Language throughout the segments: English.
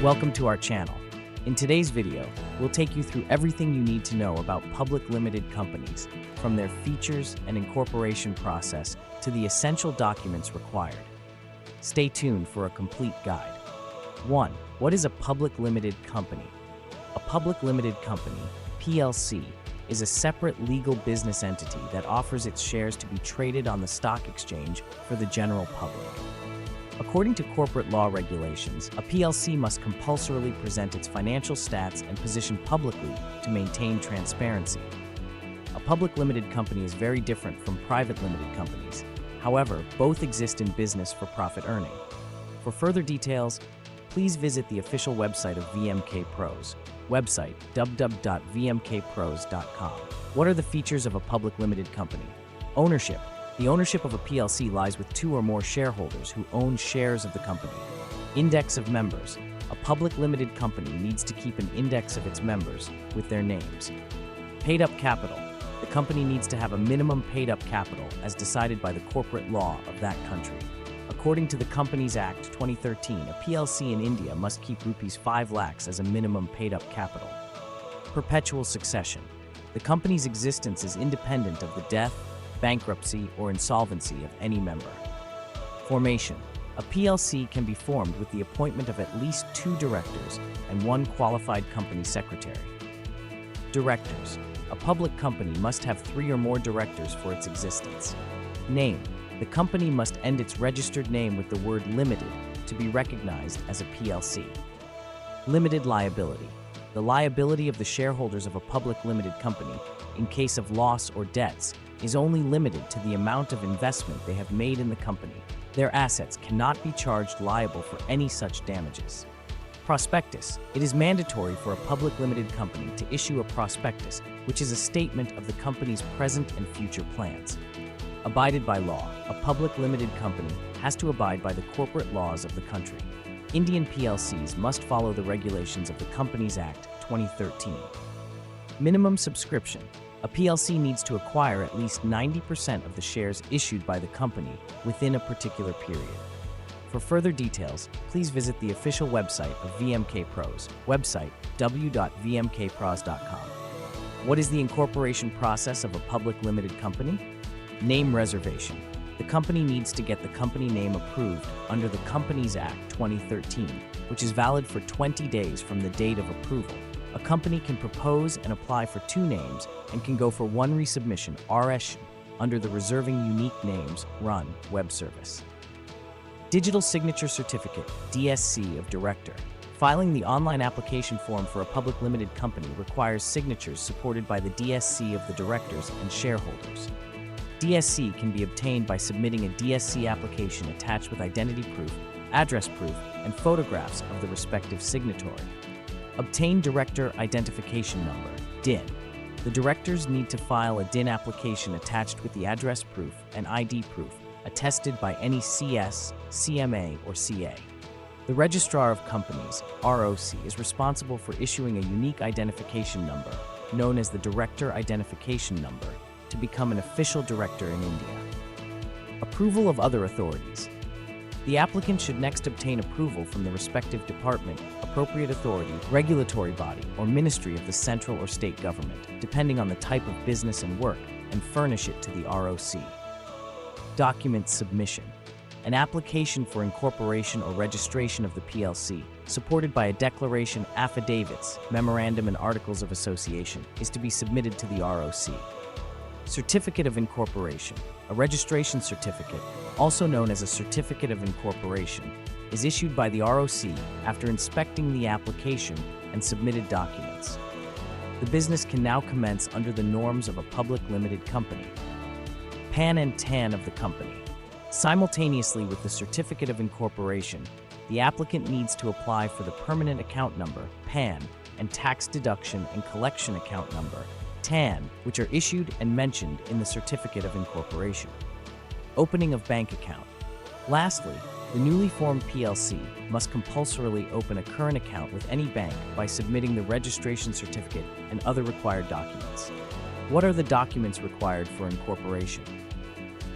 Welcome to our channel. In today's video, we'll take you through everything you need to know about public limited companies, from their features and incorporation process to the essential documents required. Stay tuned for a complete guide. 1. What is a public limited company? A public limited company, PLC, is a separate legal business entity that offers its shares to be traded on the stock exchange for the general public. According to corporate law regulations, a PLC must compulsorily present its financial stats and position publicly to maintain transparency. A public limited company is very different from private limited companies. However, both exist in business for profit earning. For further details, please visit the official website of VMK Pros, website www.vmkpros.com. What are the features of a public limited company? Ownership. The ownership of a PLC lies with two or more shareholders who own shares of the company. Index of members. A public limited company needs to keep an index of its members with their names. Paid-up capital. The company needs to have a minimum paid-up capital as decided by the corporate law of that country. According to the Companies Act 2013, a PLC in India must keep rupees 5 lakhs as a minimum paid-up capital. Perpetual succession. The company's existence is independent of the death, bankruptcy, or insolvency of any member. Formation. A PLC can be formed with the appointment of at least 2 directors and 1 qualified company secretary. Directors. A public company must have 3 or more directors for its existence. Name. The company must end its registered name with the word limited to be recognized as a PLC. Limited liability. The liability of the shareholders of a public limited company, in case of loss or debts, is only limited to the amount of investment they have made in the company. Their assets cannot be charged liable for any such damages. Prospectus. It is mandatory for a public limited company to issue a prospectus, which is a statement of the company's present and future plans. Abided by law. A public limited company has to abide by the corporate laws of the country. Indian PLCs must follow the regulations of the Companies Act 2013. Minimum subscription. A PLC needs to acquire at least 90% of the shares issued by the company within a particular period. For further details, please visit the official website of VMK Pros, website www.vmkpros.com. What is the incorporation process of a public limited company? Name reservation. The company needs to get the company name approved under the Companies Act 2013, which is valid for 20 days from the date of approval. A company can propose and apply for 2 names and can go for 1 resubmission (RS) under the Reserving Unique Names Run web service. Digital Signature Certificate (DSC) of Director. Filing the online application form for a public limited company requires signatures supported by the DSC of the directors and shareholders. DSC can be obtained by submitting a DSC application attached with identity proof, address proof, and photographs of the respective signatory. Obtain Director Identification Number, DIN. The directors need to file a DIN application attached with the address proof and ID proof, attested by any CS, CMA, or CA. The Registrar of Companies, ROC, is responsible for issuing a unique identification number, known as the Director Identification Number, to become an official director in India. Approval of other authorities. The applicant should next obtain approval from the respective department, appropriate authority, regulatory body, or ministry of the central or state government, depending on the type of business and work, and furnish it to the ROC. Document submission. An application for incorporation or registration of the PLC, supported by a declaration, affidavits, memorandum, and articles of association, is to be submitted to the ROC. Certificate of Incorporation. A registration certificate, also known as a Certificate of Incorporation, is issued by the ROC after inspecting the application and submitted documents. The business can now commence under the norms of a public limited company. PAN and TAN of the company. Simultaneously with the Certificate of Incorporation, the applicant needs to apply for the Permanent Account Number, PAN, and Tax Deduction and Collection Account Number, TAN, which are issued and mentioned in the Certificate of Incorporation. Opening of bank account. Lastly, the newly formed PLC must compulsorily open a current account with any bank by submitting the registration certificate and other required documents. What are the documents required for incorporation?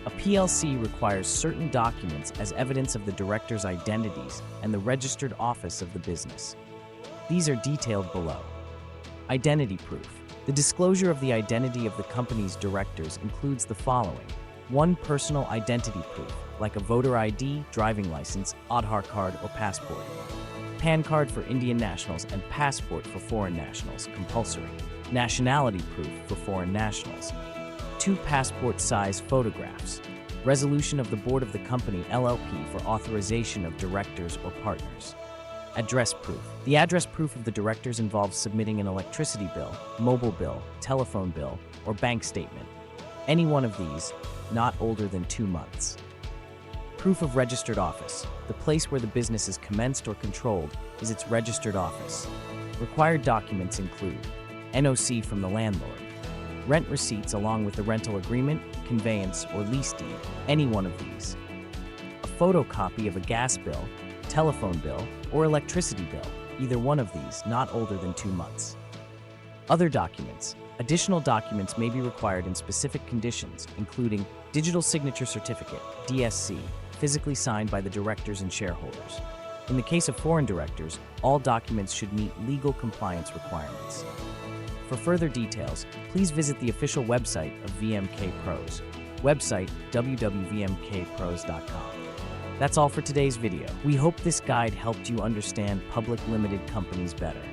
A PLC requires certain documents as evidence of the directors' identities and the registered office of the business. These are detailed below. Identity proof. The disclosure of the identity of the company's directors includes the following. 1. Personal identity proof, like a voter ID, driving license, Aadhaar card, or passport. PAN card for Indian nationals and passport for foreign nationals, compulsory. Nationality proof for foreign nationals. 2. Passport-size photographs. Resolution of the board of the company LLP for authorization of directors or partners. Address proof. The address proof of the directors involves submitting an electricity bill, mobile bill, telephone bill, or bank statement. Any one of these, not older than 2 months. Proof of registered office. The place where the business is commenced or controlled is its registered office. Required documents include NOC from the landlord, rent receipts along with the rental agreement, conveyance, or lease deed, any one of these. A photocopy of a gas bill, telephone bill, or electricity bill, either one of these, not older than 2 months. Other documents. Additional documents may be required in specific conditions, including digital signature certificate, DSC, physically signed by the directors and shareholders. In the case of foreign directors, all documents should meet legal compliance requirements. For further details, please visit the official website of VMK Pros, website www.vmkpros.com. That's all for today's video. We hope this guide helped you understand public limited companies better.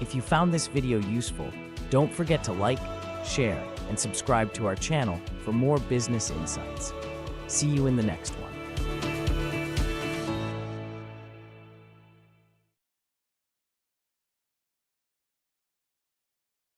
If you found this video useful, don't forget to like, share, and subscribe to our channel for more business insights. See you in the next one.